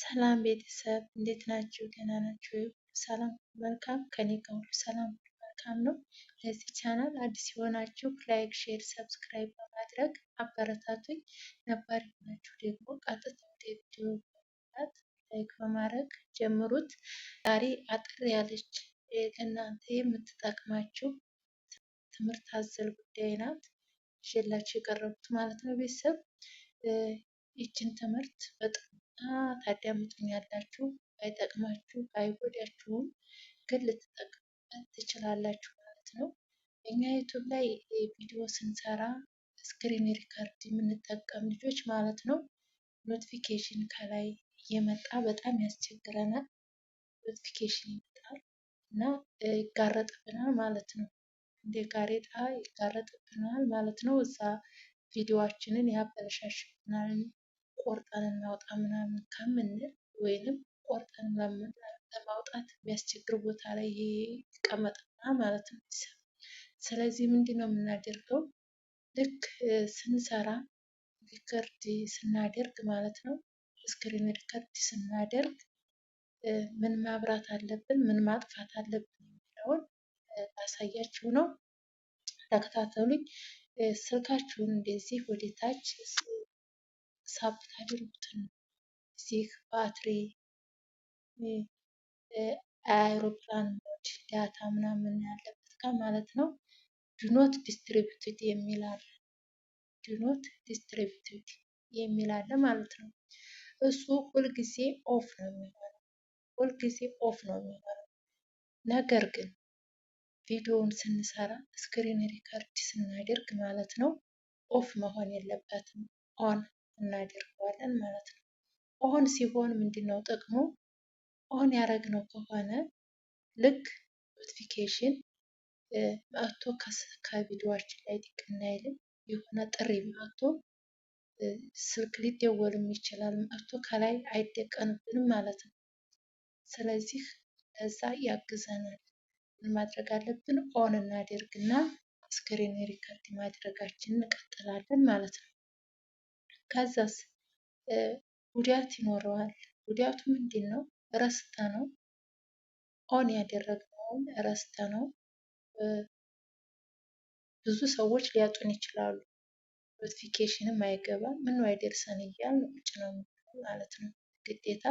ሰላም ቤተሰብ እንዴት ናችሁ? ደህና ናችሁ? ሰላም መልካም ከኔ ጋር ሁሉ ሰላም መልካም ነው። ለዚህ ቻናል አዲስ የሆናችሁ ላይክ፣ ሼር፣ ሰብስክራይብ በማድረግ አበረታቱኝ። ነባር የሆናችሁ ደግሞ ቀጥታ ወደ ቪዲዮ በመግባት ላይክ በማድረግ ጀምሩት። ዛሬ አጠር ያለች ለእናንተ የምትጠቅማችሁ ትምህርት አዘል ጉዳይ ናት ይዤላችሁ የቀረቡት ማለት ነው። ቤተሰብ ይችን ትምህርት በጣም ታዳምጡኛላችሁ። ባይጠቅማችሁ ባይጎዳችሁም ግን ልትጠቀሙበት ትችላላችሁ ማለት ነው። እኛ ዩቱብ ላይ ቪዲዮ ስንሰራ ስክሪን ሪከርድ የምንጠቀም ልጆች ማለት ነው ኖቲፊኬሽን ከላይ እየመጣ በጣም ያስቸግረናል። ኖቲፊኬሽን ይመጣል እና ይጋረጥብናል ማለት ነው። እንደ ጋሬጣ ይጋረጥብናል ማለት ነው። እዛ ቪዲዮአችንን ያበለሻሽብናል። ቆርጠን እናውጣ ምናምን ከምንል ወይንም ቆርጠን ለማውጣት የሚያስቸግር ቦታ ላይ ይቀመጥብናል ማለት ነው። ስለዚህ ምንድን ነው የምናደርገው? ልክ ስንሰራ ሪከርድ ስናደርግ ማለት ነው ስክሪን ሪከርድ ስናደርግ ምን ማብራት አለብን፣ ምን ማጥፋት አለብን የሚለውን ላሳያችሁ ነው። ተከታተሉኝ። ስልካችሁን እንደዚህ ወደ ታች ሳብ ታደርጉትን እዚህ ባትሪ፣ አውሮፕላን ሞድ፣ ዳታ ምናምን ያለበት ጋር ማለት ነው ዱኖት ዲስትሪቢዩትድ የሚል አለ። ዱኖት ዲስትሪቢዩትድ የሚል አለ ማለት ነው። እሱ ሁልጊዜ ኦፍ ነው የሚሆነው። ሁልጊዜ ኦፍ ነው የሚሆነው። ነገር ግን ቪዲዮውን ስንሰራ ስክሪን ሪከርድ ስናደርግ ማለት ነው ኦፍ መሆን የለበትም፣ ኦን እናደርገዋለን ማለት ነው። ኦን ሲሆን ምንድነው ጥቅሙ? ኦን ያደረግነው ከሆነ ልክ ኖቲፊኬሽን መጥቶ ከቪዲዮአችን ላይ ጥቅና አይልም። የሆነ ጥሪ መጥቶ ስልክ ሊደወልም ይችላል መጥቶ ከላይ አይደቀንብንም ማለት ነው። ስለዚህ ለዛ ያግዘናል። ምን ማድረግ አለብን? ኦን እናደርግና ስክሪን ሪከርድ ማድረጋችንን እንቀጥላለን ማለት ነው። ከዛስ ጉዳት ይኖረዋል። ጉዳቱ ምንድን ነው? ረስተ ነው ኦን ያደረግነውን ረስተ ነው ብዙ ሰዎች ሊያጡን ይችላሉ። ኖቲፊኬሽንም አይገባም። ምነው አይደርሰን እያልን ቁጭ ነው ማለት ነው። ግዴታ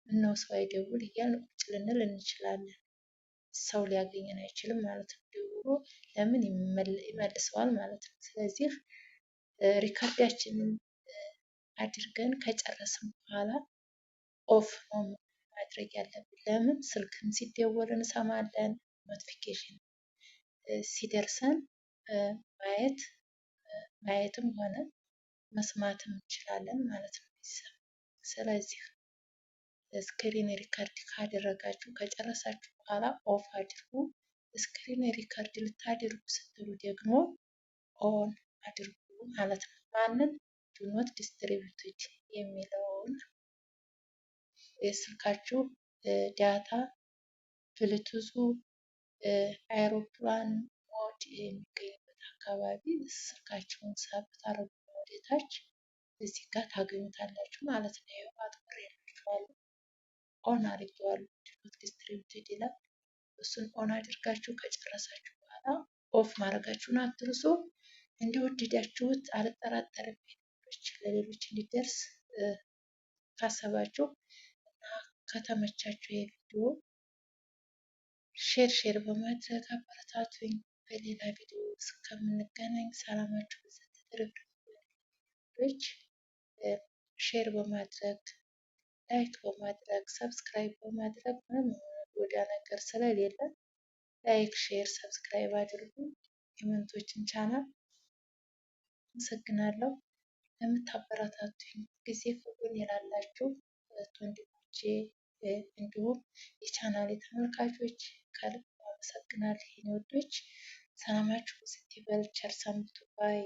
ምነው ሰው አይደውል እያልን ቁጭ ልንል እንችላለን። ሰው ሊያገኘን አይችልም ማለት ነው። ደውሎ ለምን ይመልሰዋል ማለት ነው። ስለዚህ ሪከርዳችንን አድርገን ከጨረስን በኋላ ኦፍ ነው ማድረግ ያለብን። ለምን ስልክም ሲደወል እንሰማለን፣ ኖቲፊኬሽን ሲደርሰን ማየትም ሆነ መስማትም እንችላለን ማለት ነው። ስለዚህ ስክሪን ሪከርድ ካደረጋችሁ ከጨረሳችሁ በኋላ ኦፍ አድርጉ። ስክሪን ሪከርድ ልታደርጉ ስትሉ ደግሞ ኦን አድርጉ ማለት ነው። ማንን? ዱኖት ዲስትሪቢዩትድ የሚለውን የስልካችሁ ዳታ፣ ብሉቱዙ፣ አይሮፕላን ሞድ የሚገኝበት አካባቢ ስልካችሁን ሳብ ታደርጉ ወደታች እዚህ ጋር ታገኙታላችሁ ማለት ነው። ይኸው አጥቁሬላችኋለሁ። ኦን አድርጌዋለሁ። ዱኖት ዲስትሪቢዩትድ ይላል። እሱን ኦን አድርጋችሁ ከጨረሳችሁ በኋላ ኦፍ ማድረጋችሁን አትርሱ። እንደወደዳችሁት አልጠራጠርም። ለሌሎች እንዲደርስ ካሰባችሁ እና ከተመቻችሁ የቪዲዮ ሼር በማድረግ አበረታቱኝ። በሌላ ቪዲዮ እስከምንገናኝ ሰላማችሁ ብዝት ትርፍ። ሼር በማድረግ ላይክ በማድረግ ሰብስክራይብ በማድረግ ምንም ወደ ነገር ስለሌለ ላይክ፣ ሼር፣ ሰብስክራይብ አድርጉ። የመንቶችን ቻናል አመሰግናለሁ። ለምታበረታቱኝ ጊዜ ፍቅሩን ይላላችሁ ወንድሞቼ እንዲሁም የቻናሌ ተመልካቾች ከልብ አመሰግናለሁ። የኔ ወዶች ሰላማችሁ ብዝት ይበል። ቸር ሰንብቱ ባይ